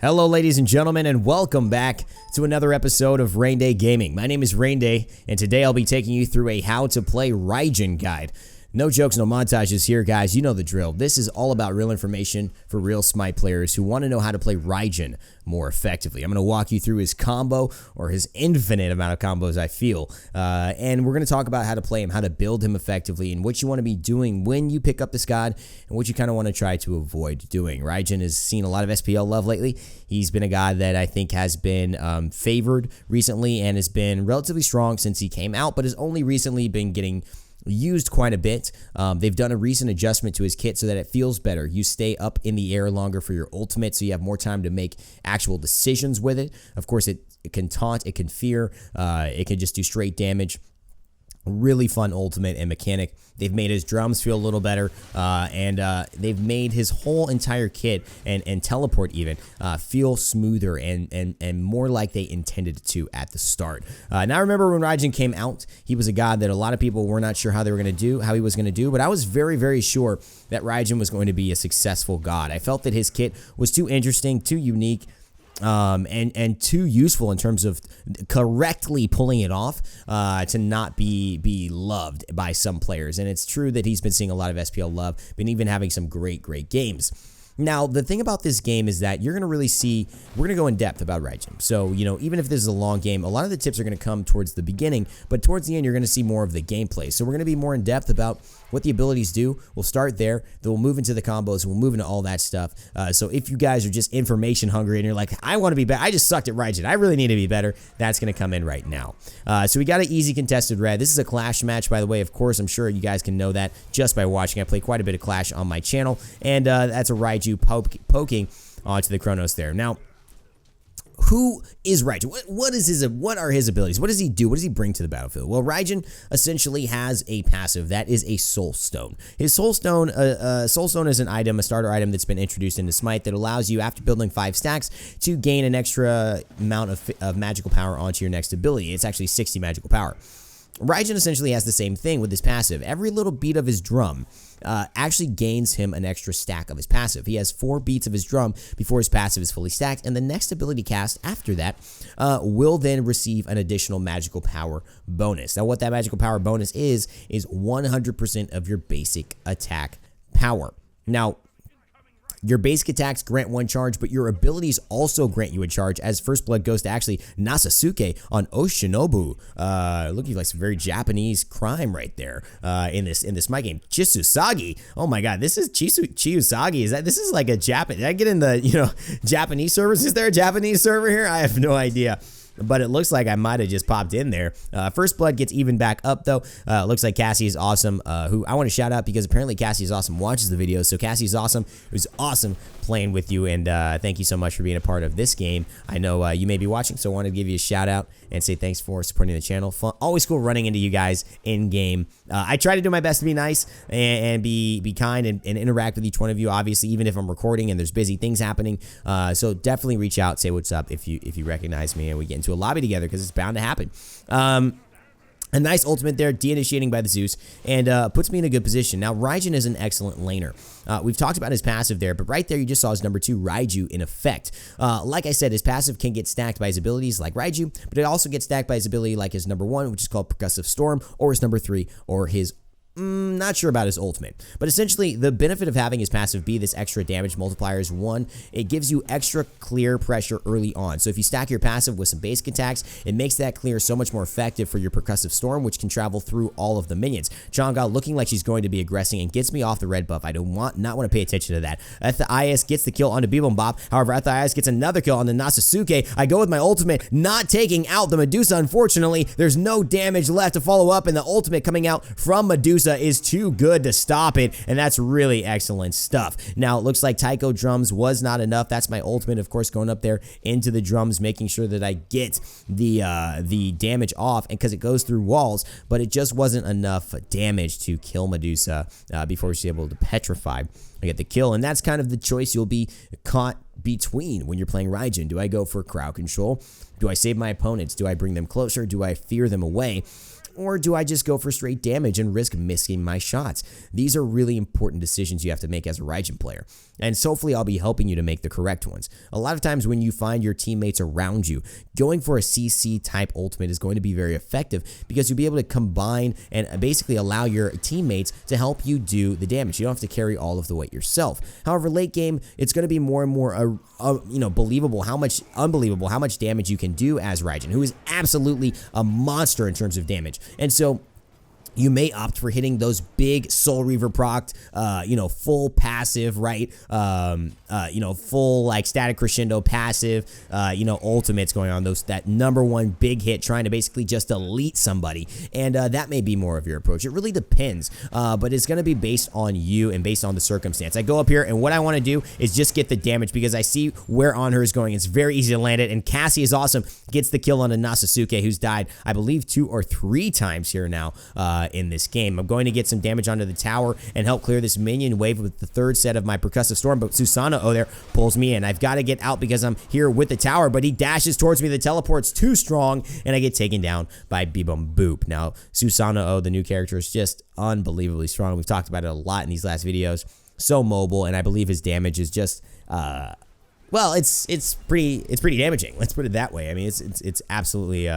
Hello ladies and gentlemen, and welcome back to another episode of Raynday Gaming. My name is Raynday, and today I'll be taking you through a how to play Raijin guide. No jokes, no montages here, guys. You know the drill. This is all about real information for real SMITE players who want to know how to play Raijin more effectively. I'm going to walk you through his combo, or his infinite amount of combos, I feel. And we're going to talk about how to play him, how to build him effectively, and what you want to be doing when you pick up this god, and what you kind of want to try to avoid doing. Raijin has seen a lot of SPL love lately. He's been a god that I think has been favored recently and has been relatively strong since he came out, but has only recently been getting used quite a bit. They've done a recent adjustment to his kit so that it feels better. You stay up in the air longer for your ultimate, so you have more time to make actual decisions with it. Of course, it can taunt, it can fear, it can just do straight damage. Really fun ultimate and mechanic. They've made his drums feel a little better, and they've made his whole entire kit and teleport even feel smoother and more like they intended it to at the start. Now, I remember when Raijin came out, he was a god that a lot of people were not sure how they were going to do, how he was going to do, but I was very, very sure that Raijin was going to be a successful god. I felt that his kit was too interesting, too unique, and too useful in terms of correctly pulling it off to not be loved by some players. And it's true that he's been seeing a lot of SPL love, been even having some great games. Now, the thing about this game is that you're going to really see, we're going to go in depth about Raijin. So, you know, even if this is a long game, a lot of the tips are going to come towards the beginning, but towards the end, you're going to see more of the gameplay. So we're going to be more in depth about what the abilities do. We'll start there, then we'll move into the combos, and we'll move into all that stuff. So if you guys are just information hungry and you're like, I want to be better, I just sucked at Raijin, I really need to be better, that's going to come in right now. So we got an easy contested red. This is a Clash match, by the way. Of course, I'm sure you guys can know that just by watching. I play quite a bit of Clash on my channel, and that's a Raiju poking onto the Chronos there. Now, who is Raiju? What are his abilities? What does he do? What does he bring to the battlefield? Well, Raijin essentially has a passive that is a Soul Stone. His Soul Stone, Soul Stone is an item, a starter item that's been introduced into SMITE that allows you, after building 5 stacks, to gain an extra amount of magical power onto your next ability. It's actually 60 magical power. Raijin essentially has the same thing with his passive. Every little beat of his drum actually gains him an extra stack of his passive. He has 4 beats of his drum before his passive is fully stacked, and the next ability cast after that will then receive an additional magical power bonus. Now, what that magical power bonus is 100% of your basic attack power. Now, your basic attacks grant 1 charge, but your abilities also grant you a charge, as First Blood goes to actually Nasasuke on Oshinobu. Looking like some very Japanese crime right there in this SMITE game. Chisusagi. Oh my god, this is Chiusagi. This is like a Japan. Did I get in the Japanese servers? Is there a Japanese server here? I have no idea. But it looks like I might have just popped in there. First Blood gets even back up, though. Looks like Cassie is awesome, who I want to shout out because apparently Cassie is awesome watches the video. So Cassie is awesome. It was awesome playing with you, and thank you so much for being a part of this game. I know you may be watching, so I want to give you a shout out and say thanks for supporting the channel. Always cool running into you guys in game. I try to do my best to be nice and be kind and interact with each one of you, obviously, even if I'm recording and there's busy things happening. So definitely reach out, say what's up if you recognize me, and we get into a lobby together, because it's bound to happen. A nice ultimate there, de-initiating by the Zeus, and puts me in a good position. Now, Raijin is an excellent laner. We've talked about his passive there, but right there you just saw his number 2, Raiju, in effect. Like I said, his passive can get stacked by his abilities like Raiju, but it also gets stacked by his ability like his number 1, which is called Percussive Storm, or his number 3, or his not sure about his ultimate, but essentially the benefit of having his passive be this extra damage multiplier is, 1, it gives you extra clear pressure early on. So if you stack your passive with some basic attacks, it makes that clear so much more effective for your Percussive Storm, which can travel through all of the minions. Chang'e looking like she's going to be aggressing and gets me off the red buff. I do not want to pay attention to that. Athaias gets the kill on the Bibimbap. However, Athaias gets another kill on the Nasasuke. I go with my ultimate, not taking out the Medusa, unfortunately. There's no damage left to follow up, and the ultimate coming out from Medusa is too good to stop it, and that's really excellent stuff. Now, it looks like Taiko Drums was not enough. That's my ultimate, of course, going up there into the drums, making sure that I get the damage off, and because it goes through walls, but it just wasn't enough damage to kill Medusa before she's able to petrify. I get the kill, and that's kind of the choice you'll be caught between when you're playing Raijin. Do I go for crowd control? Do I save my opponents? Do I bring them closer? Do I fear them away? or do I just go for straight damage and risk missing my shots? These are really important decisions you have to make as a Raijin player, and so hopefully I'll be helping you to make the correct ones. A lot of times when you find your teammates around you, going for a CC type ultimate is going to be very effective because you'll be able to combine and basically allow your teammates to help you do the damage. You don't have to carry all of the weight yourself. However, late game, it's going to be more and more unbelievable how much damage you can do as Raijin, who is absolutely a monster in terms of damage. And so you may opt for hitting those big Soul Reaver proc, full passive, right? Full like static crescendo passive, ultimates going on, that #1 big hit trying to basically just elite somebody. And that may be more of your approach. It really depends, but it's going to be based on you and based on the circumstance. I go up here and what I want to do is just get the damage because I see where On Her is going. It's very easy to land it, and Cassie is awesome. Gets the kill on a Nasasuke, who's died, I believe, 2 or 3 times here now in this game. I'm going to get some damage onto the tower and help clear this minion wave with the 3rd set of my Percussive Storm, but Susanoo there pulls me in. I've got to get out because I'm here with the tower, but he dashes towards me. The teleport's too strong, and I get taken down by Bebum Boop. Now, Susanoo, the new character, is just unbelievably strong. We've talked about it a lot in these last videos. So mobile, and I believe his damage is just well, it's pretty damaging. Let's put it that way. I mean, it's absolutely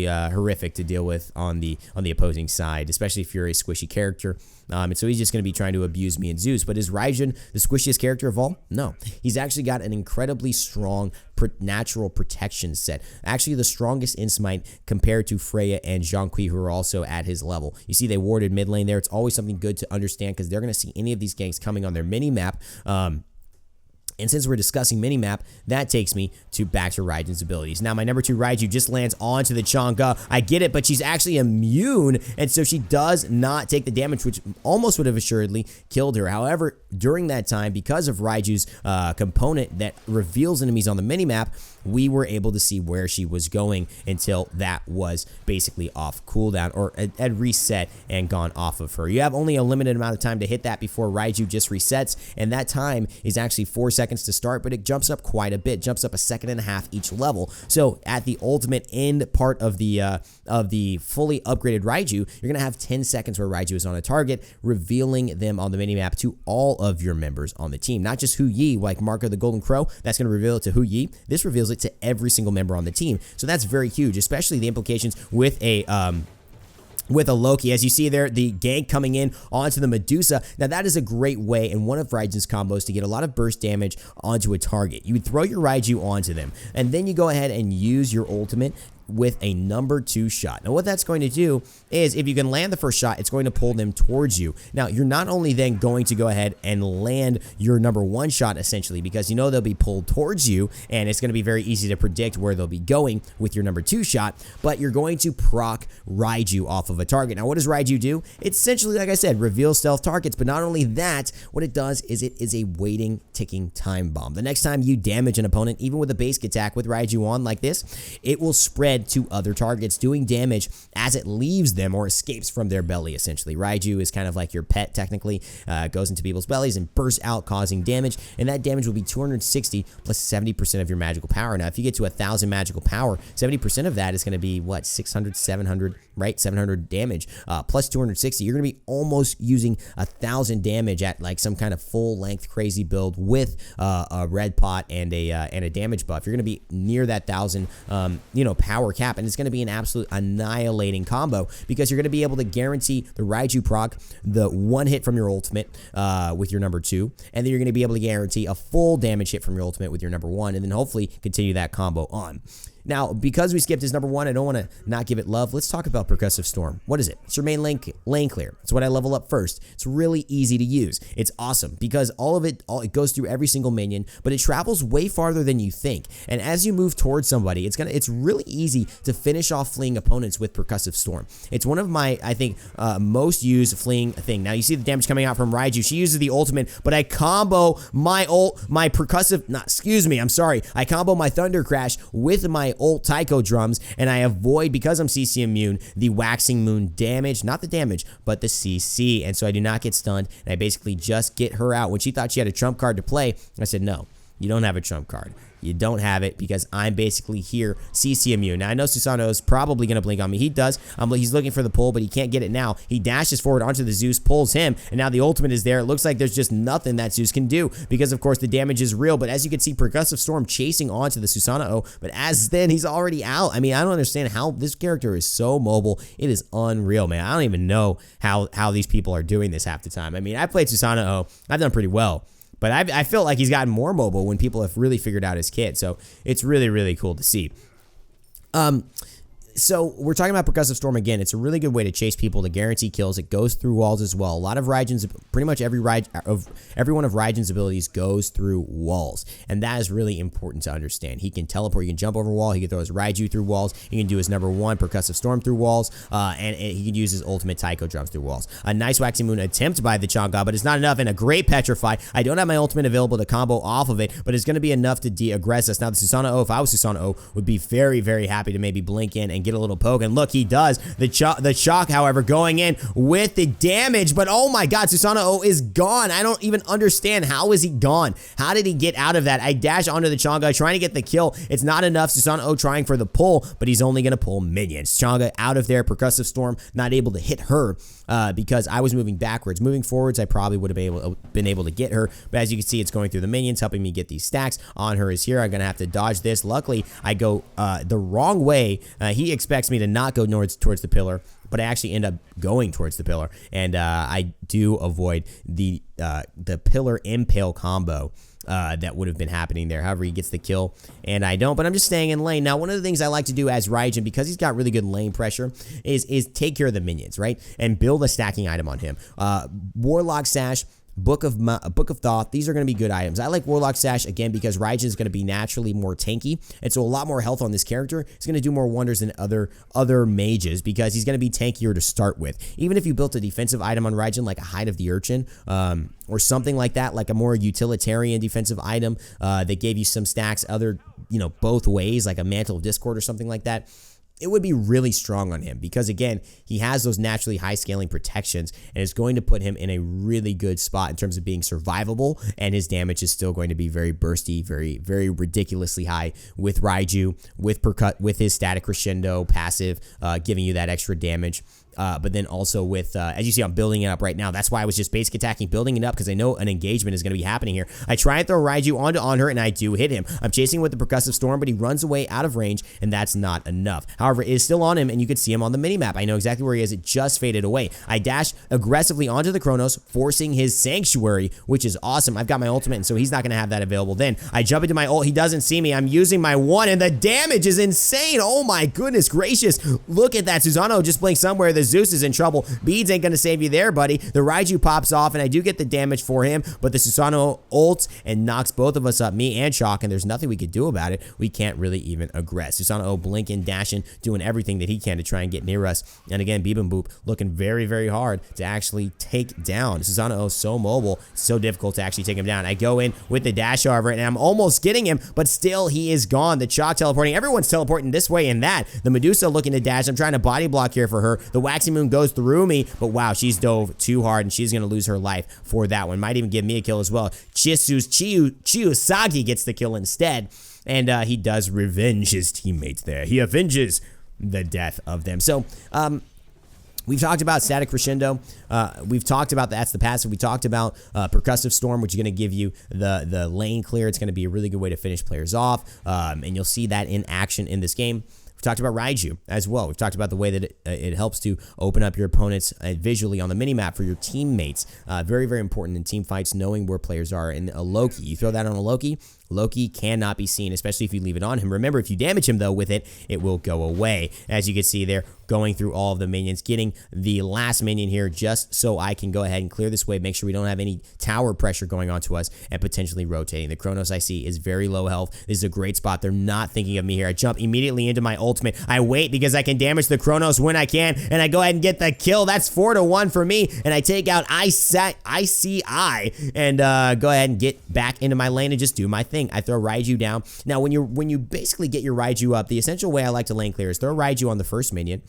horrific to deal with on the opposing side, especially if you're a squishy character. And so he's just going to be trying to abuse me and Zeus. But is Raijin the squishiest character of all? No. He's actually got an incredibly strong natural protection set. Actually, the strongest in SMITE compared to Freya and Zhongqi, who are also at his level. You see they warded mid lane there. It's always something good to understand because they're going to see any of these ganks coming on their mini-map. And since we're discussing minimap, that takes me back to Raijin's abilities. Now, my #2 Raiju just lands onto the Chang'e. I get it, but she's actually immune, and so she does not take the damage, which almost would have assuredly killed her. However, during that time, because of Raiju's component that reveals enemies on the minimap, we were able to see where she was going until that was basically off cooldown or had reset and gone off of her. You have only a limited amount of time to hit that before Raiju just resets, and that time is actually 4 seconds to start, but it jumps up quite a bit, jumps up 1.5 seconds each level. So at the ultimate end part of the fully upgraded Raiju, you're gonna have 10 seconds where Raiju is on a target, revealing them on the minimap to all of your members on the team, not just Hu Yi, like Marco the Golden Crow. That's gonna reveal it to Hu Yi. This reveals it to every single member on the team. So that's very huge, especially the implications with a Loki. As you see there, the gank coming in onto the Medusa. Now, that is a great way in one of Raijin's combos to get a lot of burst damage onto a target. You would throw your Raiju onto them, and then you go ahead and use your ultimate with a #2 shot. Now, what that's going to do is, if you can land the first shot, it's going to pull them towards you. Now, you're not only then going to go ahead and land your #1 shot, essentially, because you know they'll be pulled towards you, and it's going to be very easy to predict where they'll be going with your #2 shot, but you're going to proc Raiju off of a target. Now, what does Raiju do? It's essentially, like I said, reveal stealth targets, but not only that, what it does is it is a waiting, ticking time bomb. The next time you damage an opponent, even with a basic attack with Raiju on like this, it will spread to other targets, doing damage as it leaves them or escapes from their belly, essentially. Raiju is kind of like your pet, technically. Goes into people's bellies and bursts out, causing damage, and that damage will be 260 plus 70% of your magical power. Now, if you get to 1,000 magical power, 70% of that is going to be, what, 600, 700, right? 700 damage, plus 260. You're going to be almost using 1,000 damage at, like, some kind of full-length crazy build with a red pot and a damage buff. You're going to be near that 1,000, power cap, and it's going to be an absolute annihilating combo because you're going to be able to guarantee the Raiju proc, the 1 hit from your ultimate with your #2, and then you're going to be able to guarantee a full damage hit from your ultimate with your #1, and then hopefully continue that combo on. Now, because we skipped his #1, I don't want to not give it love. Let's talk about Percussive Storm. What is it? It's your main lane clear. It's what I level up first. It's really easy to use. It's awesome because it goes through every single minion, but it travels way farther than you think. And as you move towards somebody, it's really easy to finish off fleeing opponents with Percussive Storm. It's one of my, I think, most used fleeing thing. Now, you see the damage coming out from Raiju. She uses the ultimate, but I combo my I combo my Thunder Crash with my ult Taiko Drums, and I avoid, because I'm CC immune, the Waxing Moon damage, not the damage, but the CC, and so I do not get stunned, and I basically just get her out. When she thought she had a trump card to play, I said, no, you don't have a trump card. You don't have it because I'm basically here CC immune. Now, I know Susanoo is probably going to blink on me. He does. He's looking for the pull, but he can't get it now. He dashes forward onto the Zeus, pulls him, and now the ultimate is there. It looks like there's just nothing that Zeus can do because, of course, the damage is real. But as you can see, Percussive Storm chasing onto the Susanoo, but as then he's already out. I mean, I don't understand how this character is so mobile. It is unreal, man. I don't even know how these people are doing this half the time. I mean, I played Susanoo. I've done pretty well. But I feel like he's gotten more mobile when people have really figured out his kit. So it's really, really cool to see. So we're talking about Percussive Storm again. It's a really good way to chase people to guarantee kills. It goes through walls as well. A lot of Raijin's, pretty much every one of Raijin's abilities goes through walls, and that is really important to understand. He can teleport, he can jump over a wall, he can throw his Raiju through walls, he can do his number 1 Percussive Storm through walls, and he can use his ultimate Taiko Drums through walls. A nice Waxing Moon attempt by the Chang'e, but it's not enough, and a great Petrify. I don't have my ultimate available to combo off of it, but it's going to be enough to de-aggress us. Now the Susanoo, if I was Susanoo, would be very, very happy to maybe blink in and get a little poke, and look, he does. The shock, however, going in with the damage, but oh my god, Susanoo is gone. I don't even understand. How is he gone? How did he get out of that? I dash onto the Chang'e, trying to get the kill. It's not enough. Susanoo trying for the pull, but he's only going to pull minions. Chang'e out of there. Percussive Storm not able to hit her because I was moving backwards. Moving forwards, I probably would have been able to get her, but as you can see, it's going through the minions, helping me get these stacks. On her is here. I'm going to have to dodge this. Luckily, I go the wrong way. He expects me to not go towards the pillar, but I actually end up going towards the pillar, and I do avoid the pillar impale combo that would have been happening there. However, he gets the kill, and I don't, but I'm just staying in lane. Now, one of the things I like to do as Raijin, because he's got really good lane pressure, is take care of the minions, right? And build a stacking item on him. Warlock, Sash, Book of Thoth, these are going to be good items. I like Warlock Sash, again, because Raijin is going to be naturally more tanky, and so a lot more health on this character is going to do more wonders than other mages, because he's going to be tankier to start with. Even if you built a defensive item on Raijin, like a Hide of the Urchin, or something like that, like a more utilitarian defensive item that gave you some stacks both ways, like a Mantle of Discord or something like that, it would be really strong on him, because again, he has those naturally high scaling protections, and it's going to put him in a really good spot in terms of being survivable, and his damage is still going to be very bursty, very, very ridiculously high with Raiju, with his static crescendo passive, giving you that extra damage. But then also with, as you see, I'm building it up right now. That's why I was just basic attacking, building it up, because I know an engagement is going to be happening here. I try and throw Raiju on her, and I do hit him. I'm chasing with the Percussive Storm, but he runs away out of range, and that's not enough. However, it is still on him, and you can see him on the minimap. I know exactly where he is. It just faded away. I dash aggressively onto the Chronos, forcing his Sanctuary, which is awesome. I've got my ultimate, and so he's not going to have that available then. I jump into my ult. He doesn't see me. I'm using my 1, and the damage is insane. Oh my goodness gracious. Look at that. Susanoo just blinked somewhere. The Zeus is in trouble. Beads ain't gonna save you there, buddy. The Raiju pops off, and I do get the damage for him, but the Susanoo ults and knocks both of us up, me and Shock, and there's nothing we could do about it. We can't really even aggress. Susanoo blinking, dashing, doing everything that he can to try and get near us. And again, Beep and Boop looking very, very hard to actually take down. Susanoo so mobile, so difficult to actually take him down. I go in with the dash, however, and I'm almost getting him, but still he is gone. The Shock teleporting. Everyone's teleporting this way and that. The Medusa looking to dash. I'm trying to body block here for her. The Waxing Moon goes through me, but wow, she's dove too hard, and she's going to lose her life for that one. Might even give me a kill as well. Chiusagi gets the kill instead, and he does revenge his teammates there. He avenges the death of them. So, we've talked about Static Crescendo. We've talked about that's the passive. We talked about Percussive Storm, which is going to give you the lane clear. It's going to be a really good way to finish players off, and you'll see that in action in this game. We've talked about Raiju as well. We've talked about the way that it helps to open up your opponents visually on the minimap for your teammates. Very, very important in team fights, knowing where players are. And a Loki, you throw that on a Loki, Loki cannot be seen, especially if you leave it on him. Remember, if you damage him, though, with it, it will go away. As you can see there, going through all of the minions, getting the last minion here just so I can go ahead and clear this wave, make sure we don't have any tower pressure going on to us, and potentially rotating. The Chronos I see is very low health. This is a great spot. They're not thinking of me here. I jump immediately into my ultimate. I wait because I can damage the Chronos when I can, and I go ahead and get the kill. That's 4-1 for me, and I take out ICI and go ahead and get back into my lane and just do my thing. I throw Raiju down. Now, when you basically get your Raiju up, the essential way I like to lane clear is throw Raiju on the first minion,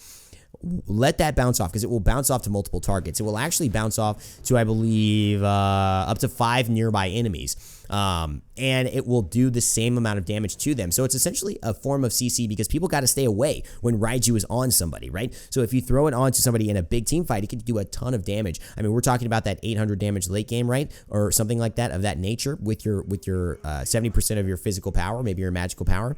let that bounce off, because it will bounce off to multiple targets. It will actually bounce off to, I believe, up to 5 nearby enemies. And it will do the same amount of damage to them. So it's essentially a form of CC, because people got to stay away when Raiju is on somebody, right? So if you throw it onto somebody in a big team fight, it can do a ton of damage. I mean, we're talking about that 800 damage late game, right? Or something like that, of that nature, with your 70% of your physical power, maybe your magical power.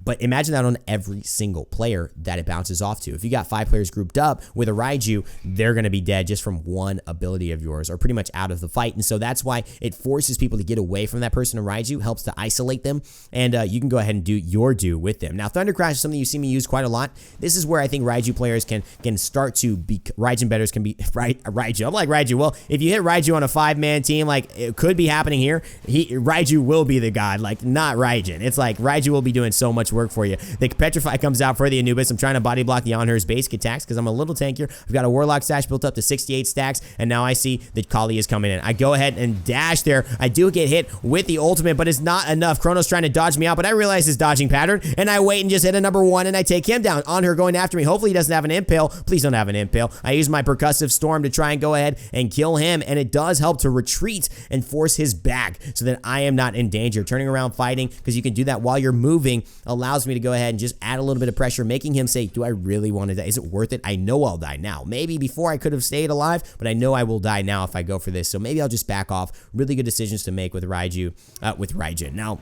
But imagine that on every single player that it bounces off to. If you got 5 players grouped up with a Raiju, they're going to be dead just from one ability of yours, or pretty much out of the fight. And so that's why it forces people to get away from that person in Raiju, helps to isolate them, and you can go ahead and do your due with them. Now, Thunder Crash is something you see me use quite a lot. This is where I think Raiju players can start to be, Raijin betters can be, Raiju. I'm like Raiju. Well, if you hit Raiju on a 5-man team, like it could be happening here, Raiju will be the god, like not Raijin. It's like Raiju will be doing so much work for you. The Petrify comes out for the Anubis. I'm trying to body block the Onher's basic attacks because I'm a little tankier. I've got a Warlock Sash built up to 68 stacks, and now I see that Kali is coming in. I go ahead and dash there. I do get hit with the ultimate, but it's not enough. Chrono's trying to dodge me out, but I realize his dodging pattern, and I wait and just hit a number 1, and I take him down. Onher going after me. Hopefully he doesn't have an impale. Please don't have an impale. I use my percussive storm to try and go ahead and kill him, and it does help to retreat and force his back so that I am not in danger. Turning around fighting, because you can do that while you're moving, allows me to go ahead and just add a little bit of pressure, making him say, do I really want to die? Is it worth it? I know I'll die now. Maybe before I could have stayed alive, but I know I will die now if I go for this. So maybe I'll just back off. Really good decisions to make with Raiju, with Raijin. Now,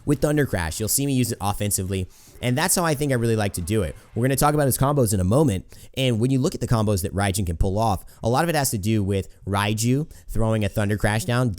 with Thunder Crash, you'll see me use it offensively, and that's how I think I really like to do it. We're going to talk about his combos in a moment, and when you look at the combos that Raijin can pull off, a lot of it has to do with Raiju throwing a Thunder Crash down,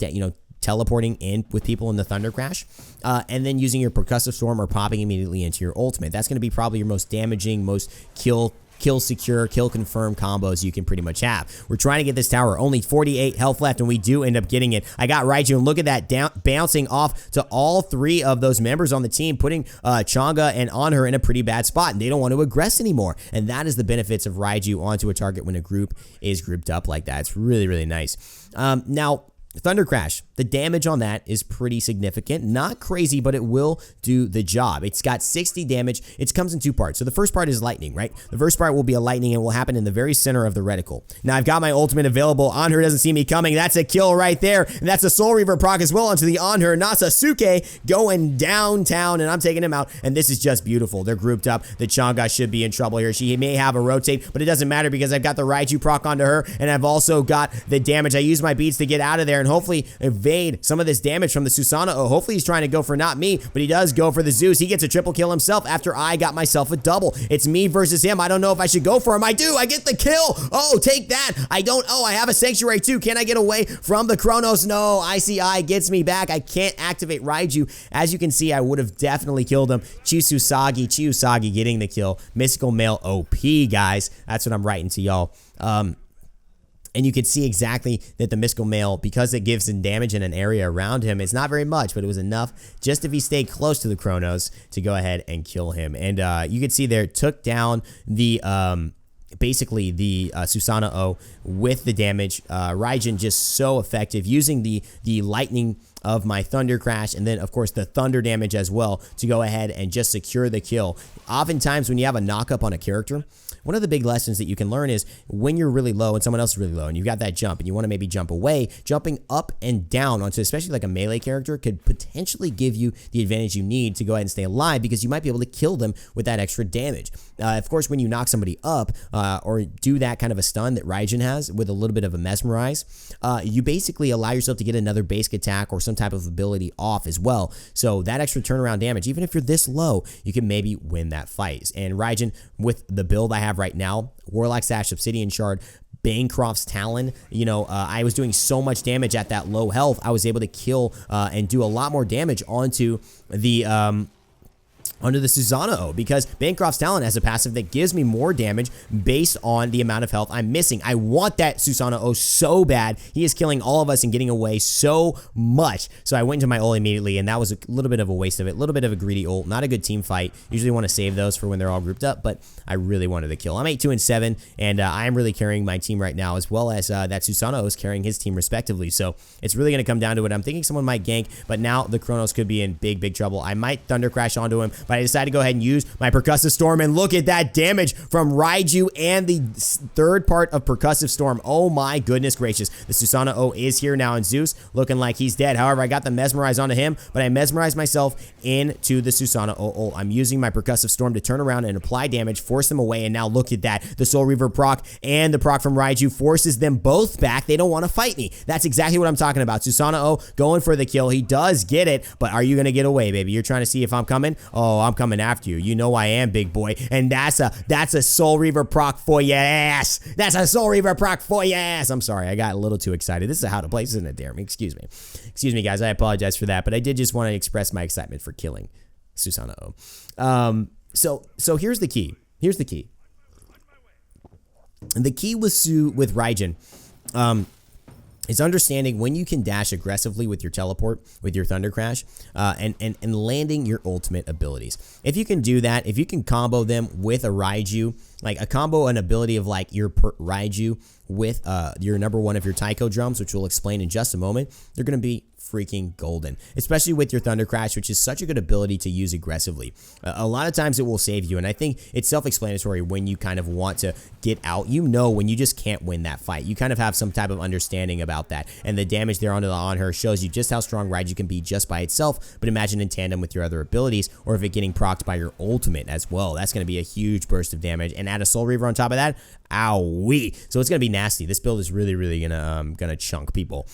teleporting in with people in the Thunder Crash, and then using your Percussive Storm or popping immediately into your ultimate. That's going to be probably your most damaging, most kill secure, kill confirm combos you can pretty much have. We're trying to get this tower. Only 48 health left, and we do end up getting it. I got Raiju, and look at that, bouncing off to all 3 of those members on the team, putting Chang'e and Onher in a pretty bad spot, and they don't want to aggress anymore. And that is the benefits of Raiju onto a target when a group is grouped up like that. It's really, really nice. Now, Thunder Crash, the damage on that is pretty significant. Not crazy, but it will do the job. It's got 60 damage. It comes in 2 parts. So the first part is lightning, right? The first part will be a lightning and will happen in the very center of the reticle. Now I've got my ultimate available. Onher doesn't see me coming. That's a kill right there. And that's a Soul Reaver proc as well onto the Onher. Nasasuke going downtown, and I'm taking him out. And this is just beautiful. They're grouped up. The Chang'e should be in trouble here. She may have a rotate, but it doesn't matter because I've got the Raiju proc onto her, and I've also got the damage. I use my beats to get out of there and hopefully evade some of this damage from the Susanoo. Hopefully he's trying to go for not me, but he does go for the Zeus. He gets a triple kill himself after I got myself a double. It's me versus him. I don't know if I should go for him. I do. I get the kill. Oh, take that. I don't. Oh, I have a Sanctuary too. Can I get away from the Kronos? No. ICI gets me back. I can't activate Raiju. As you can see, I would have definitely killed him. Chiusagi getting the kill. Mystical Male OP, guys. That's what I'm writing to y'all. And you can see exactly that the Mystical Male, because it gives him damage in an area around him, it's not very much, but it was enough just if he stayed close to the Kronos to go ahead and kill him. And you can see there, it took down the basically the Susanoo with the damage. Raijin just so effective, using the lightning of my Thunder Crash, and then of course the thunder damage as well to go ahead and just secure the kill. Oftentimes when you have a knock-up on a character, one of the big lessons that you can learn is when you're really low and someone else is really low and you've got that jump and you want to maybe jump away, jumping up and down onto especially like a melee character could potentially give you the advantage you need to go ahead and stay alive, because you might be able to kill them with that extra damage. Of course, when you knock somebody up or do that kind of a stun that Raijin has with a little bit of a mesmerize, you basically allow yourself to get another basic attack or some type of ability off as well. So that extra turnaround damage, even if you're this low, you can maybe win that fight. And Raijin, with the build I have right now, Warlock Sash, Obsidian Shard, Bancroft's Talon, I was doing so much damage at that low health. I was able to kill and do a lot more damage onto the under the Susanoo, because Bancroft's Talon has a passive that gives me more damage based on the amount of health I'm missing. I want that Susanoo so bad. He is killing all of us and getting away so much. So I went into my ult immediately, and that was a little bit of a waste of it. A little bit of a greedy ult. Not a good team fight. Usually want to save those for when they're all grouped up, but I really wanted the kill. I'm 8-2 and 7, and I am really carrying my team right now, as well as that Susanoo is carrying his team respectively. So it's really going to come down to it. I'm thinking someone might gank, but now the Kronos could be in big trouble. I might Thunder Crash onto him, but I decided to go ahead and use my Percussive Storm, and look at that damage from Raiju and the third part of Percussive Storm. Oh my goodness gracious. The Susanoo is here now, and Zeus looking like he's dead. However, I got the Mesmerize onto him, but I mesmerized myself into the Susanoo. I'm using my Percussive Storm to turn around and apply damage, force them away, and now look at that. The Soul Reaver proc and the proc from Raiju forces them both back. They don't want to fight me. That's exactly what I'm talking about. Susanoo going for the kill. He does get it, but are you going to get away, baby? You're trying to see if I'm coming? Oh, I'm coming after you. You know I am, big boy. And that's a Soul Reaver proc for your ass. That's a Soul Reaver proc for your ass. I'm sorry. I got a little too excited. This is how to play, isn't it, Darren? Excuse me. Excuse me, guys. I apologize for that, but I did just want to express my excitement for killing Susanoo. So here's the key. Here's the key. And the key with Raijin, is understanding when you can dash aggressively with your teleport, with your Thunder Crash, and landing your ultimate abilities. If you can do that, if you can combo them with a Raiju, like a combo, an ability of like your Raiju with your number one of your Taiko Drums, which we'll explain in just a moment, they're going to be freaking golden, especially with your Thunder Crash, which is such a good ability to use aggressively. A lot of times it will save you, and I think it's self-explanatory when you kind of want to get out. You know when you just can't win that fight. You kind of have some type of understanding about that, and the damage there on her shows you just how strong Raiju can be just by itself, but imagine in tandem with your other abilities, or if it getting procced by your ultimate as well. That's going to be a huge burst of damage, and add a Soul Reaver on top of that, owie. So it's going to be nasty. This build is really, really gonna chunk people.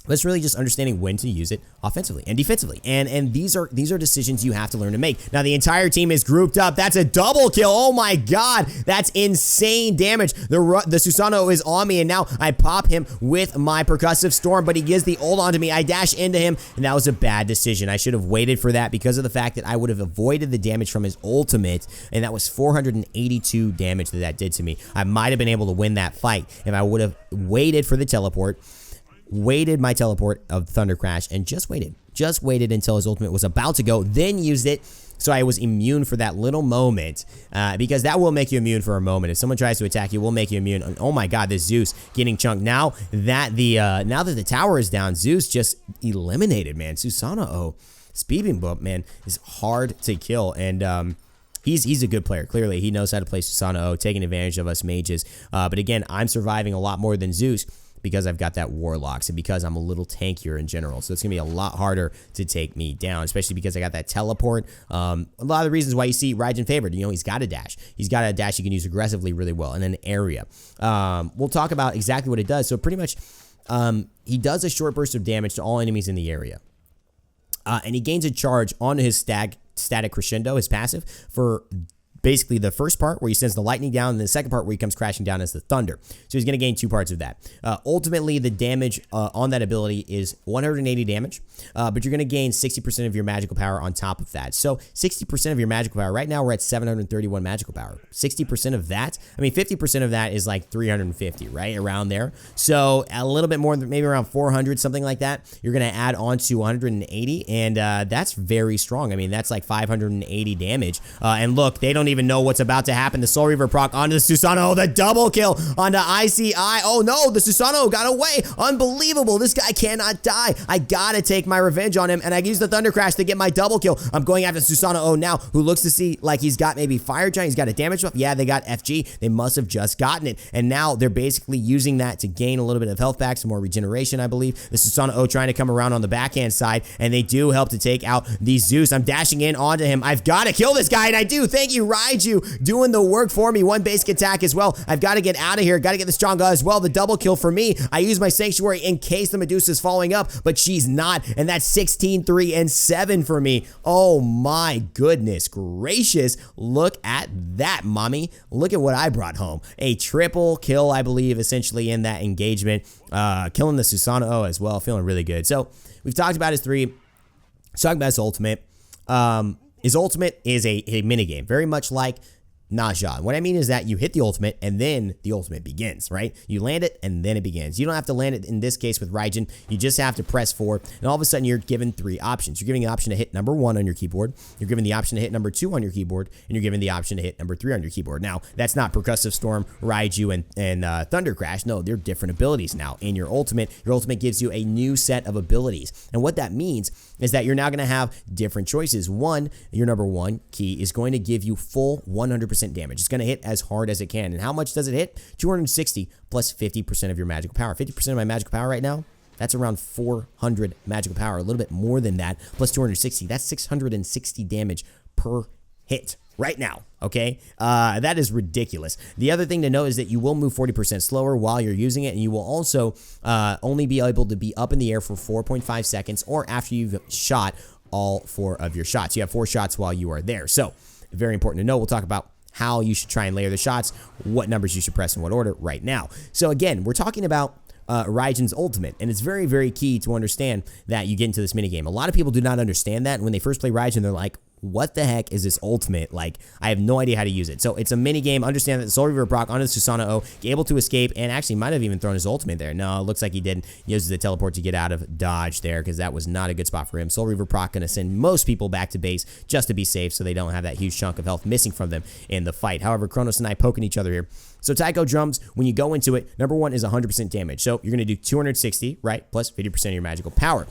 But it's really just understanding when to use it offensively and defensively. And these are decisions you have to learn to make. Now, the entire team is grouped up. That's a double kill. Oh my God. That's insane damage. The Susanoo is on me, and now I pop him with my Percussive Storm, but he gives the ult onto me. I dash into him, and that was a bad decision. I should have waited for that because of the fact that I would have avoided the damage from his ultimate, and that was 482 damage that did to me. I might have been able to win that fight if I would have waited for the teleport, waited my teleport of Thunder Crash, and just waited until his ultimate was about to go, then used it so I was immune for that little moment, because that will make you immune for a moment. If someone tries to attack you, will make you immune. Oh my God, this Zeus getting chunked. Now that the tower is down, Zeus just eliminated, man. Susanoo, speeding bump, man, is hard to kill, and he's a good player. Clearly, he knows how to play Susanoo, taking advantage of us mages. But again, I'm surviving a lot more than Zeus, because I've got that Warlocks and because I'm a little tankier in general. So it's going to be a lot harder to take me down, especially because I got that teleport. A lot of the reasons why you see Raijin favored, you know, he's got a dash. He's got a dash he can use aggressively really well, and an area. We'll talk about exactly what it does. So pretty much he does a short burst of damage to all enemies in the area. And he gains a charge on his static Crescendo, his passive, for basically the first part where he sends the lightning down, and the second part where he comes crashing down as the thunder. So he's going to gain 2 parts of that. Ultimately, the damage on that ability is 180 damage, but you're going to gain 60% of your magical power on top of that. So 60% of your magical power. Right now, we're at 731 magical power. 60% of that, I mean, 50% of that is like 350, right? Around there. So a little bit more, maybe around 400, something like that. You're going to add on to 180, and that's very strong. I mean, that's like 580 damage. And look, they don't even know what's about to happen. The Soul Reaver proc onto the Susanoo, the double kill onto ICI. Oh no, the Susanoo got away. Unbelievable. This guy cannot die. I gotta take my revenge on him, and I use the Thunder Crash to get my double kill. I'm going after Susanoo now, who looks to see like he's got maybe Fire Giant. He's got a damage buff. Yeah, they got FG. They must have just gotten it, and now they're basically using that to gain a little bit of health back, some more regeneration, I believe. The Susanoo trying to come around on the backhand side, and they do help to take out the Zeus. I'm dashing in onto him. I've got to kill this guy, and I do. Thank you, Raiju, doing the work for me. 1 basic attack as well. I've got to get out of here. Got to get the Strong as well. The double kill for me. I use my Sanctuary in case the Medusa's following up, but she's not, and that's 16, 3, and 7 for me. Oh my goodness gracious. Look at that, mommy. Look at what I brought home. A triple kill, I believe, essentially in that engagement. Killing the Susanoo as well. Feeling really good. So we've talked about his 3. Let's talk about his ultimate. His ultimate is a minigame, very much like Naja. What I mean is that you hit the ultimate and then the ultimate begins, right? You land it and then it begins. You don't have to land it in this case with Raijin. You just have to press 4 and all of a sudden you're given 3 options. You're giving the option to hit number 1 on your keyboard. You're given the option to hit number 2 on your keyboard, and you're given the option to hit number 3 on your keyboard. Now, that's not Percussive Storm, Raiju, and Thunder Crash. No, they're different abilities now. In your ultimate gives you a new set of abilities. And what that means is that you're now going to have different choices. One, your number 1 key is going to give you full 100% damage. It's going to hit as hard as it can. And how much does it hit? 260 plus 50% of your magical power. 50% of my magical power right now, that's around 400 magical power, a little bit more than that, plus 260. That's 660 damage per hit right now, okay? That is ridiculous. The other thing to note is that you will move 40% slower while you're using it, and you will also only be able to be up in the air for 4.5 seconds or after you've shot all 4 of your shots. You have 4 shots while you are there. So, very important to know. We'll talk about how you should try and layer the shots, what numbers you should press in what order right now. So again, we're talking about Raijin's ultimate, and it's very, very key to understand that you get into this minigame. A lot of people do not understand that, and when they first play Raijin, they're like, what the heck is this ultimate? Like, I have no idea how to use it. So it's a mini game. Understand that the Soul Reaver proc onto the Susanoo, able to escape, and actually might have even thrown his ultimate there. No, it looks like he didn't. He uses the teleport to get out of dodge there because that was not a good spot for him. Soul Reaver proc going to send most people back to base just to be safe so they don't have that huge chunk of health missing from them in the fight. However, Kronos and I poking each other here. So Taiko Drums, when you go into it, number 1 is 100% damage. So you're going to do 260, right, plus 50% of your magical power.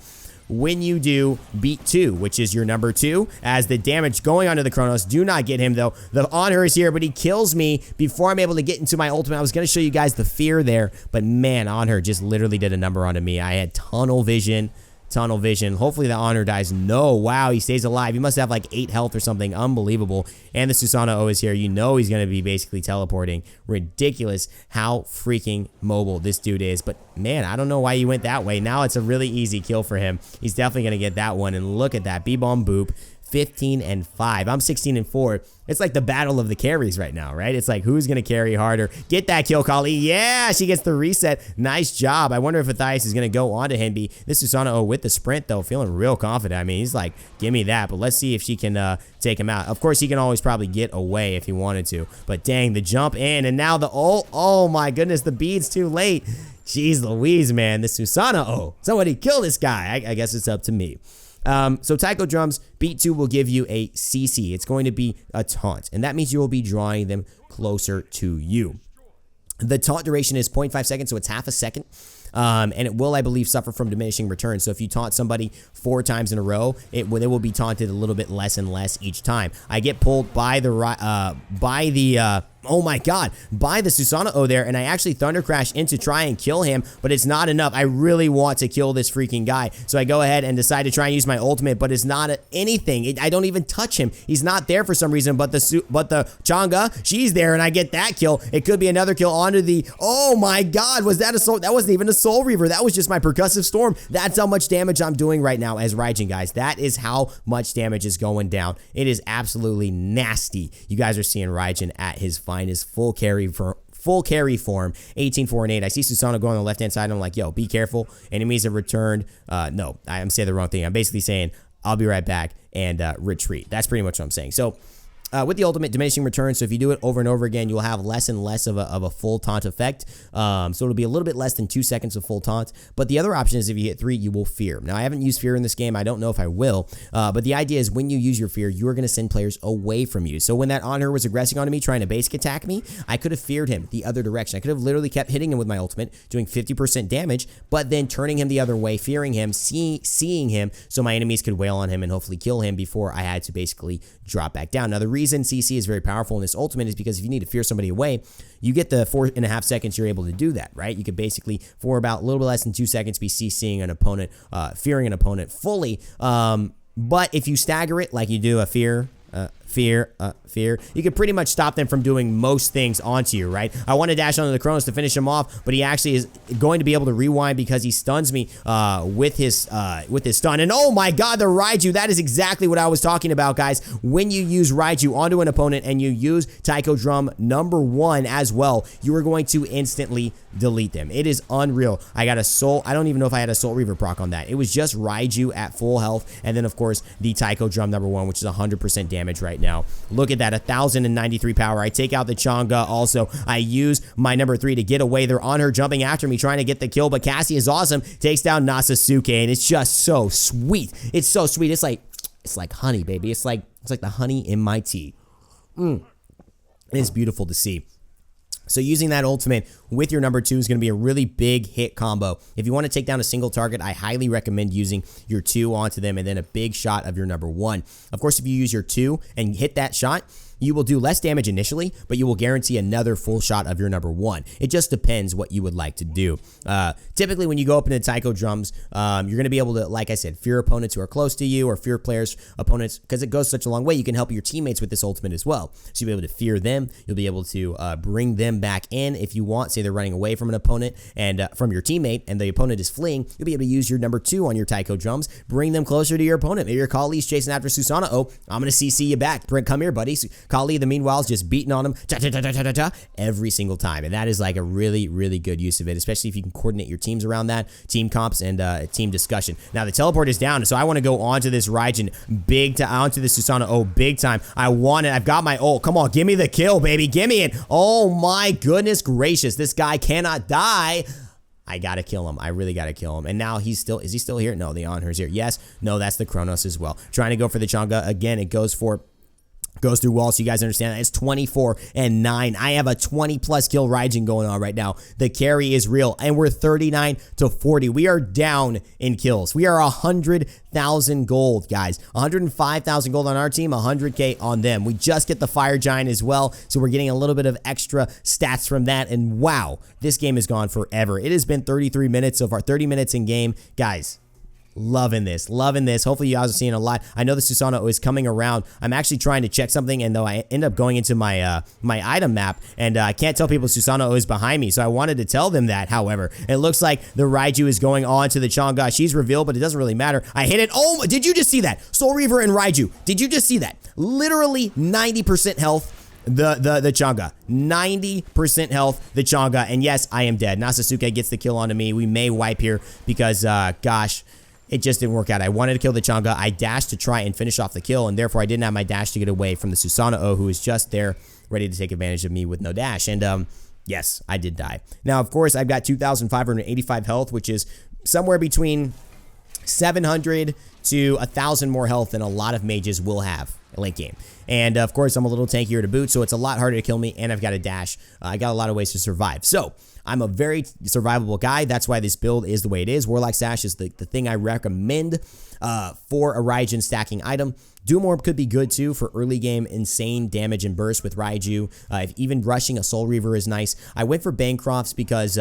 When you do beat 2, which is your number 2, as the damage going onto the Kronos, do not get him though. The Honor is here, but he kills me before I'm able to get into my ultimate. I was going to show you guys the fear there, but man, Honor just literally did a number onto me. I had tunnel vision. Hopefully the Honor dies. No, wow, he stays alive. He must have like 8 health or something. Unbelievable. And the Susanoo is here. You know he's going to be basically teleporting. Ridiculous how freaking mobile this dude is. But man, I don't know why he went that way. Now it's a really easy kill for him. He's definitely going to get that one. And look at that. B-bomb boop. 15 and 5. I'm 16 and 4. It's like the battle of the carries right now, right? It's like who's gonna carry harder. Get that kill, Kali. Yeah, she gets the reset. Nice job. I wonder if Matthias is gonna go on to Henby. This Susanoo with the sprint though, feeling real confident. I mean, he's like, give me that. But let's see if she can take him out. Of course, he can always probably get away if he wanted to. But dang, the jump in and now the oh my goodness, the bead's too late. Jeez Louise, man, the Susanoo. Somebody kill this guy. I guess it's up to me. So Taiko Drums, beat 2 will give you a CC. It's going to be a taunt, and that means you will be drawing them closer to you. The taunt duration is 0.5 seconds, so it's half a second. And it will, I believe, suffer from diminishing returns. So if you taunt somebody 4 times in a row, it will be taunted a little bit less and less each time. I get pulled by the oh my god, by the Susanoo there, and I actually Thunder Crash in to try and kill him, but it's not enough. I really want to kill this freaking guy, so I go ahead and decide to try and use my ultimate, but it's not anything. I don't even touch him. He's not there for some reason, but the Chang'e, she's there, and I get that kill. It could be another kill onto the, oh my god, was that a soul? That wasn't even a Soul Reaver. That was just my Percussive Storm. That's how much damage I'm doing right now as Raijin, guys. That is how much damage is going down. It is absolutely nasty. You guys are seeing Raijin at his finest, full carry form, 18, 4, and 8. I see Susanoo going on the left-hand side, and I'm like, yo, be careful. Enemies have returned. No, I'm saying the wrong thing. I'm basically saying, I'll be right back and retreat. That's pretty much what I'm saying. So, with the ultimate, diminishing return, so if you do it over and over again, you'll have less and less of a full taunt effect. So it'll be a little bit less than 2 seconds of full taunt. But the other option is if you hit 3, you will fear. Now, I haven't used fear in this game. I don't know if I will. But the idea is when you use your fear, you are going to send players away from you. So when that Honor was aggressing onto me, trying to basic attack me, I could have feared him the other direction. I could have literally kept hitting him with my ultimate, doing 50% damage, but then turning him the other way, fearing him, seeing him, so my enemies could wail on him and hopefully kill him before I had to basically drop back down. Now, the reason CC is very powerful in this ultimate is because if you need to fear somebody away, you get the 4.5 seconds you're able to do that, right? You could basically, for about a little bit less than 2 seconds, be CCing an opponent, fearing an opponent fully. But if you stagger it like you do a fear, you can pretty much stop them from doing most things onto you, right? I want to dash onto the Kronos to finish him off, but he actually is going to be able to rewind because he stuns me with his stun. And oh my god, the Raiju, that is exactly what I was talking about, guys. When you use Raiju onto an opponent and you use Taiko Drum #1 as well, you are going to instantly delete them. It is unreal. I got a soul, I don't even know if I had a Soul Reaver proc on that. It was just Raiju at full health, and then of course the Taiko Drum #1, which is 100% damage right right now. Look at that, 1,093 power. I take out the Chang'e also. I use my number 3 to get away. They're on her, jumping after me, trying to get the kill, but Cassie is awesome. Takes down Nasasuke, and it's just so sweet. It's so sweet. It's like honey, baby. It's like the honey in my tea. It is beautiful to see. So using that ultimate with your number 2 is going to be a really big hit combo. If you want to take down a single target, I highly recommend using your 2 onto them and then a big shot of your number 1. Of course, if you use your 2 and hit that shot, you will do less damage initially, but you will guarantee another full shot of your number 1. It just depends what you would like to do. Typically, when you go up into Taiko Drums, you're going to be able to, like I said, fear opponents who are close to you or fear opponents, because it goes such a long way. You can help your teammates with this ultimate as well. So you'll be able to fear them. You'll be able to bring them back in if you want. Say they're running away from an opponent and from your teammate, and the opponent is fleeing. You'll be able to use your number 2 on your Taiko Drums, bring them closer to your opponent. Maybe your colleague's chasing after Susanoo. I'm going to CC you back. Come here, buddy. Kali, the meanwhile, is just beating on him every single time. And that is like a really, really good use of it, especially if you can coordinate your teams around that, team comps and team discussion. Now, the teleport is down, so I want to go onto this Raijin onto this Susanoo big time. I want it. I've got my ult. Come on, give me the kill, baby. Give me it. Oh, my goodness gracious. This guy cannot die. I gotta kill him. I really gotta kill him. And now is he still here? No, the Onher's here. Yes. No, that's the Kronos as well. Trying to go for the Chang'e. Again, it goes through walls, so you guys understand that. It's 24 and 9. I have a 20+ kill Raijin going on right now. The carry is real, and we're 39 to 40. We are down in kills. We are 100,000 gold, guys. 105,000 gold on our team, 100K on them. We just get the Fire Giant as well, so we're getting a little bit of extra stats from that, and wow, this game has gone forever. It has been 33 minutes so far, 30 minutes in game. Guys, loving this. Hopefully you guys are seeing a lot. I know the Susanoo is coming around. I'm actually trying to check something, and though I end up going into my my item map, and I can't tell people Susanoo is behind me, so I wanted to tell them that. However, it looks like the Raiju is going on to the Chang'e. She's revealed, but it doesn't really matter. I hit it. Oh, did you just see that? Soul Reaver and Raiju. Did you just see that? Literally 90% health. The Chang'e. 90% health, the Chang'e. And yes, I am dead. Nasasuke gets the kill onto me. We may wipe here because, gosh, it just didn't work out. I wanted to kill the Chang'e. I dashed to try and finish off the kill, and therefore I didn't have my dash to get away from the Susanoo, who is just there ready to take advantage of me with no dash. And yes, I did die. Now, of course, I've got 2,585 health, which is somewhere between 700 to 1,000 more health than a lot of mages will have late game. And of course, I'm a little tankier to boot, so it's a lot harder to kill me, and I've got a dash. I got a lot of ways to survive. So I'm a very survivable guy. That's why this build is the way it is. Warlock Sash is the thing I recommend for a Raijin stacking item. Doom Orb could be good too for early game insane damage and burst with Raiju. Even rushing a Soul Reaver is nice. I went for Bancrofts because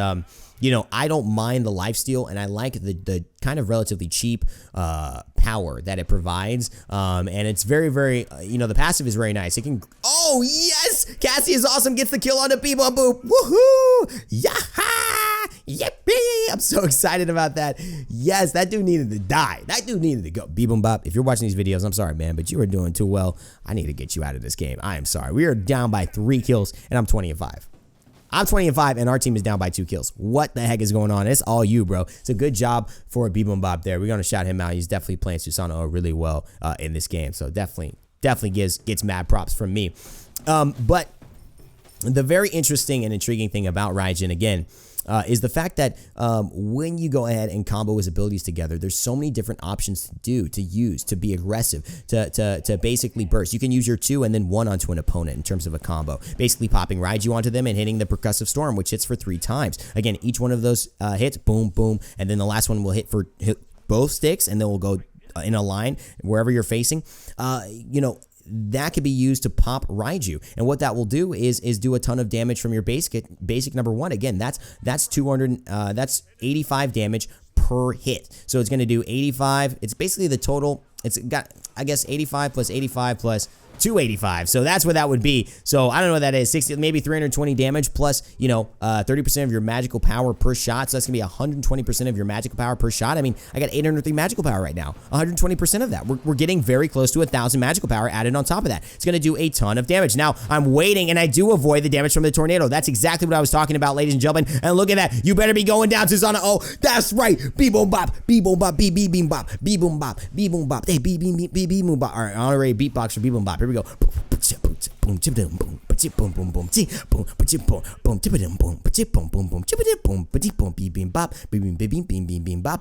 you know, I don't mind the lifesteal, and I like the kind of relatively cheap power that it provides. And it's very, very, you know, the passive is very nice. It can, oh, yes! Cassie is awesome, gets the kill on the Beep Boop. Woohoo! Yaha! Yippee! I'm so excited about that. Yes, that dude needed to die. That dude needed to go. Beep Bop, if you're watching these videos, I'm sorry, man, but you are doing too well. I need to get you out of this game. I am sorry. We are down by 3 kills, and I'm 20 and 5. I'm 20 and 5, and our team is down by 2 kills. What the heck is going on? It's all you, bro. It's a good job for Beep Bop there. We're going to shout him out. He's definitely playing Susanoo really well in this game, so definitely gets mad props from me. But the very interesting and intriguing thing about Raijin, again, is the fact that when you go ahead and combo his abilities together, there's so many different options to use, to be aggressive, to basically burst. You can use your 2 and then 1 onto an opponent in terms of a combo. Basically popping Raiju onto them and hitting the Percussive Storm, which hits for 3 times. Again, each one of those hits, boom, boom, and then the last one will hit both sticks, and then we'll go in a line wherever you're facing. You know, that could be used to pop Raiju, and what that will do is do a ton of damage from your basic number 1. Again, that's 200. That's 85 damage per hit. So it's going to do 85. It's basically the total. It's got, I guess, 85 plus 85 plus 285. So that's what that would be. So I don't know what that is. 60, maybe 320 damage plus, you know, 30% of your magical power per shot. So that's gonna be 120% of your magical power per shot. I mean, I got 803 magical power right now. 120% of that. We're getting very close to 1,000 magical power added on top of that. It's gonna do a ton of damage. Now I'm waiting, and I do avoid the damage from the tornado. That's exactly what I was talking about, ladies and gentlemen. And look at that. You better be going down, Susanoo. Oh, that's right. Beep boom bop. Beep boom bop. Beep beep beam bop. Beep boom bop. Beep boom bop. Hey, beep beep beep beep boom bop. All right, honorary beatbox for beep boom bop. Here we go.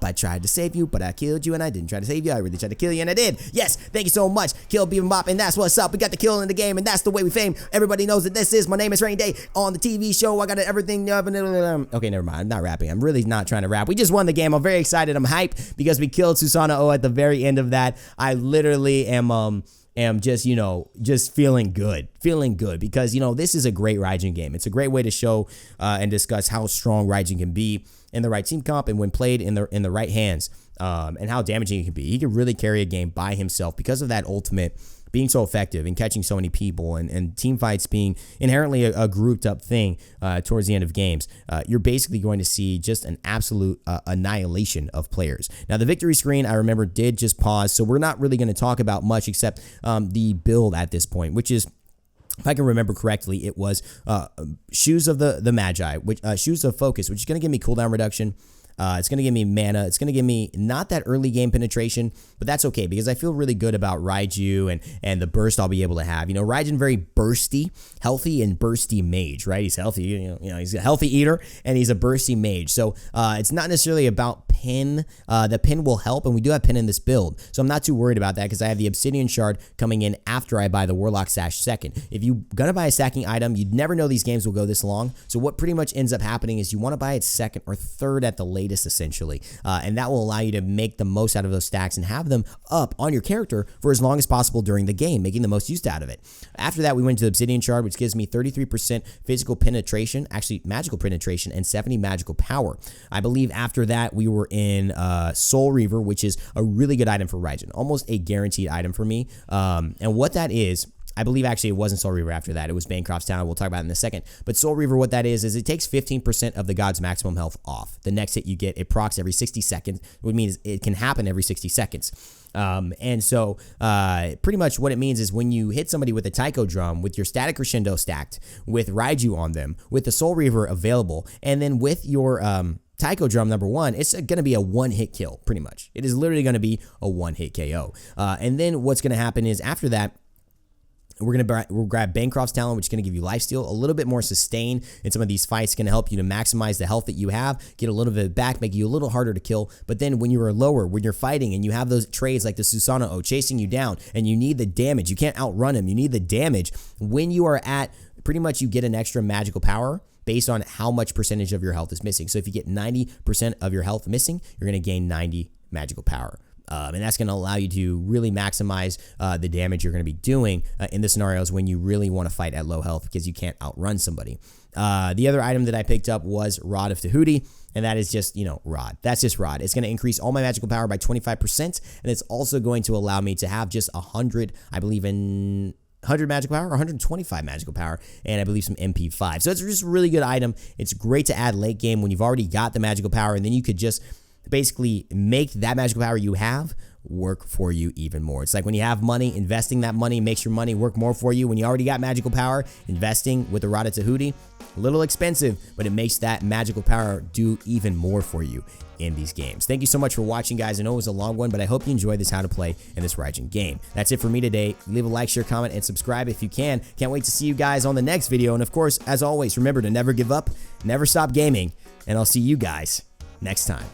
I tried to save you, but I killed you, and I didn't try to save you. I really tried to kill you, and I did. Yes, thank you so much. Kill Beep and Bop, and that's what's up. We got the kill in the game, and that's the way we fame. Everybody knows that this is my name is Raynday on the TV show. I got everything. Okay, never mind. I'm not rapping. I'm really not trying to rap. We just won the game. I'm very excited. I'm hyped because we killed Susanna O at the very end of that. I literally am just, you know, just feeling good because, you know, this is a great Raijin game. It's a great way to show and discuss how strong Raijin can be in the right team comp and when played in the right hands, and how damaging he can be. He can really carry a game by himself because of that ultimate being so effective and catching so many people, and team fights being inherently a grouped up thing towards the end of games. You're basically going to see just an absolute annihilation of players. Now, the victory screen, I remember, did just pause, so we're not really going to talk about much except the build at this point, which is, if I can remember correctly, it was Shoes of the Magi, which Shoes of Focus, which is going to give me cooldown reduction. It's going to give me mana. It's going to give me not that early game penetration, but that's okay because I feel really good about Raiju and the burst I'll be able to have. You know, Raijin very bursty, healthy and bursty mage, right? He's healthy, you know, he's a healthy eater and he's a bursty mage. So it's not necessarily about pin. The pin will help, and we do have pin in this build. So I'm not too worried about that because I have the Obsidian shard coming in after I buy the Warlock Sash second. If you're going to buy a stacking item, you'd never know these games will go this long. So what pretty much ends up happening is you want to buy it second or third at the latest, essentially, and that will allow you to make the most out of those stacks and have them up on your character for as long as possible during the game, making the most use out of it. After that, we went to the Obsidian shard, which gives me 33% physical penetration, actually magical penetration, and 70 magical power. I believe after that we were in Soul Reaver, which is a really good item for Raijin, almost a guaranteed item for me. And what that is, I believe actually it wasn't Soul Reaver after that. It was Bancroft's Talon. We'll talk about it in a second. But Soul Reaver, what that is it takes 15% of the god's maximum health off. The next hit you get, it procs every 60 seconds, which means it can happen every 60 seconds. And so pretty much what it means is when you hit somebody with a Taiko drum, with your static Crescendo stacked, with Raiju on them, with the Soul Reaver available, and then with your Taiko drum number one, it's going to be a one-hit kill, pretty much. It is literally going to be a one-hit KO. And then what's going to happen is after that, we'll grab Bancroft's Talon, which is going to give you lifesteal, a little bit more sustain in some of these fights. Going to help you to maximize the health that you have, get a little bit back, make you a little harder to kill. But then when you are lower, when you're fighting and you have those trades like the Susanna O chasing you down and you need the damage, you can't outrun him, you need the damage. When you are at, pretty much you get an extra magical power based on how much percentage of your health is missing. So if you get 90% of your health missing, you're going to gain 90 magical power. And that's going to allow you to really maximize the damage you're going to be doing in the scenarios when you really want to fight at low health because you can't outrun somebody. The other item that I picked up was Rod of Tahuti, and that is just, you know, Rod. That's just Rod. It's going to increase all my magical power by 25%, and it's also going to allow me to have just 100, I believe in 100 magical power, or 125 magical power, and I believe some MP5. So it's just a really good item. It's great to add late game when you've already got the magical power, and then you could just basically make that magical power you have work for you even more. It's like when you have money, investing that money makes your money work more for you. When you already got magical power, investing with the Rod of Tahuti, a little expensive, but it makes that magical power do even more for you in these games. Thank you so much for watching, guys. I know it was a long one, but I hope you enjoyed this how to play in this Raijin game. That's it for me today. Leave a like, share, comment, and subscribe if you can. Can't wait to see you guys on the next video. And of course, as always, remember to never give up, never stop gaming, and I'll see you guys next time.